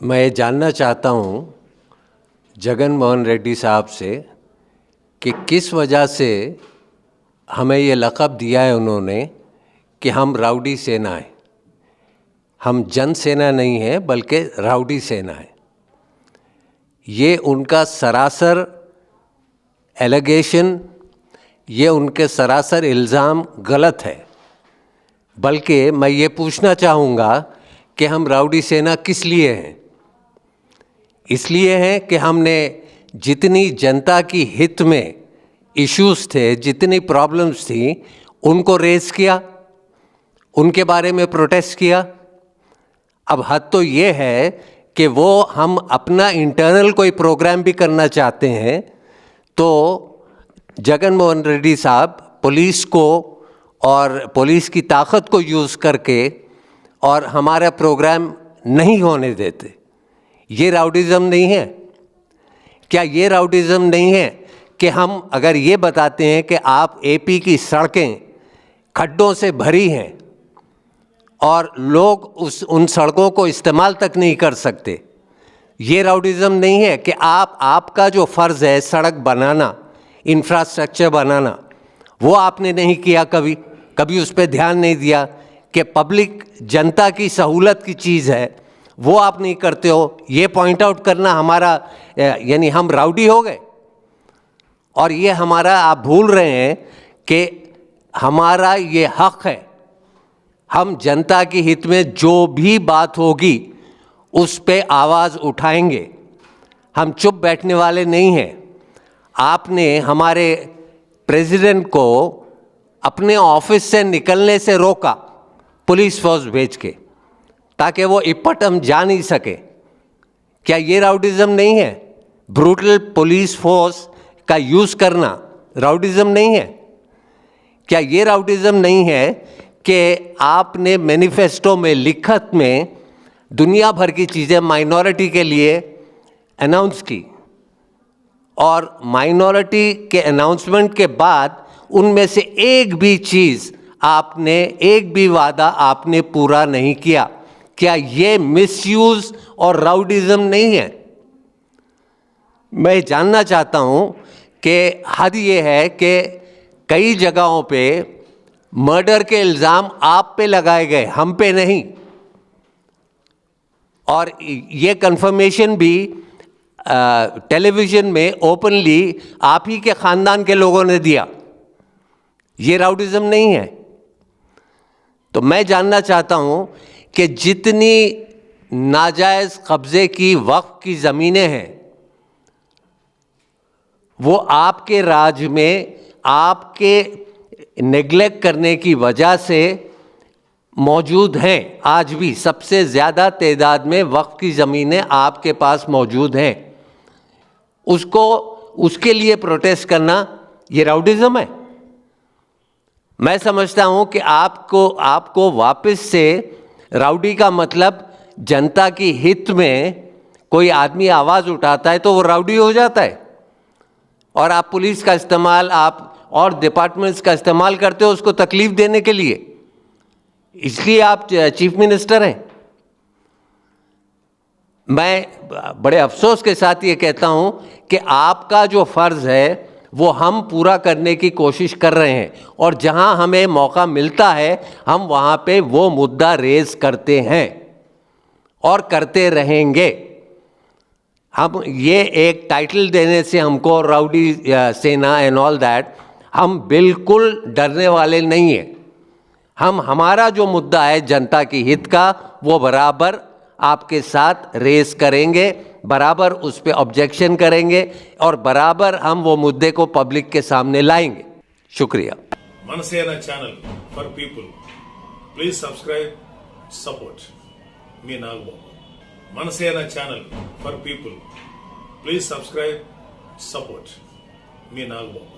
मैं ये जानना चाहता हूँ जगन मोहन रेड्डी साहब से कि किस वजह से हमें ये लक़ब दिया है उन्होंने कि हम राउडी सेना हैं। हम जन सेना नहीं हैं बल्कि राउडी सेना है। ये उनका सरासर एलिगेशन, ये उनके सरासर इल्ज़ाम गलत है। बल्कि मैं ये पूछना चाहूँगा कि हम राउडी सेना किस लिए हैं। इसलिए हैं कि हमने जितनी जनता की हित में इश्यूज़ थे, जितनी प्रॉब्लम्स थी, उनको रेज़ किया, उनके बारे में प्रोटेस्ट किया। अब हद तो ये है कि वो हम अपना इंटरनल कोई प्रोग्राम भी करना चाहते हैं तो जगन मोहन रेड्डी साहब पुलिस को और पुलिस की ताकत को यूज़ करके और हमारा प्रोग्राम नहीं होने देते। ये राउडिज़म नहीं है। क्या ये राउडिज़म नहीं है कि हम अगर ये बताते हैं कि आप एपी की सड़कें खड्डों से भरी हैं और लोग उन सड़कों को इस्तेमाल तक नहीं कर सकते। ये राउडिज़म नहीं है कि आपका जो फ़र्ज़ है सड़क बनाना, इंफ्रास्ट्रक्चर बनाना, वो आपने नहीं किया, कभी उस पर ध्यान नहीं दिया कि पब्लिक जनता की सहूलत की चीज़ है, वो आप नहीं करते हो। ये पॉइंट आउट करना हमारा यानी हम राउडी हो गए। और ये हमारा आप भूल रहे हैं कि हमारा ये हक़ है, हम जनता के हित में जो भी बात होगी उस पे आवाज़ उठाएंगे। हम चुप बैठने वाले नहीं हैं। आपने हमारे प्रेसिडेंट को अपने ऑफिस से निकलने से रोका पुलिस फोर्स भेज के, ताकि वो इपट हम जा नहीं सके। क्या ये राउडिज़म नहीं है? ब्रूटल पुलिस फोर्स का यूज़ करना राउडिज़म नहीं है? क्या ये राउडिज़म नहीं है कि आपने मैनिफेस्टो में लिखत में दुनिया भर की चीज़ें माइनॉरिटी के लिए अनाउंस की और माइनॉरिटी के अनाउंसमेंट के बाद उनमें से एक भी चीज़ आपने, एक भी वादा आपने पूरा नहीं किया? क्या ये मिसयूज़ और राउडिज़म नहीं है? मैं जानना चाहता हूँ कि हद ये है कि कई जगहों पे मर्डर के इल्ज़ाम आप पे लगाए गए, हम पे नहीं। और ये कंफर्मेशन भी टेलीविज़न में ओपनली आप ही के ख़ानदान के लोगों ने दिया। ये राउडिज़म नहीं है? तो मैं जानना चाहता हूँ कि जितनी नाजायज़ कब्ज़े की वक्फ की ज़मीनें हैं वो आपके राज में आपके नेग्लेक्ट करने की वजह से मौजूद हैं। आज भी सबसे ज़्यादा तादाद में वक्फ की ज़मीनें आपके पास मौजूद हैं। उसके लिए प्रोटेस्ट करना ये राउडिज़म है? मैं समझता हूँ कि आपको वापस से राउडी का मतलब जनता की हित में कोई आदमी आवाज़ उठाता है तो वो राउडी हो जाता है। और आप पुलिस का इस्तेमाल, आप और डिपार्टमेंट्स का इस्तेमाल करते हो उसको तकलीफ़ देने के लिए। इसलिए आप चीफ मिनिस्टर हैं। मैं बड़े अफसोस के साथ ये कहता हूँ कि आपका जो फ़र्ज़ है वो हम पूरा करने की कोशिश कर रहे हैं और जहाँ हमें मौका मिलता है हम वहाँ पे वो मुद्दा रेज़ करते हैं और करते रहेंगे। हम ये एक टाइटल देने से हमको राउडी सेना एंड ऑल दैट, हम बिल्कुल डरने वाले नहीं हैं। हमारा जो मुद्दा है जनता की हित का, वो बराबर आपके साथ रेस करेंगे, बराबर उस पर ऑब्जेक्शन करेंगे और बराबर हम वो मुद्दे को पब्लिक के सामने लाएंगे। शुक्रिया। Manasena channel for people, please subscribe, support me Nagababu. Manasena channel for people, please subscribe, support me नागबाबू।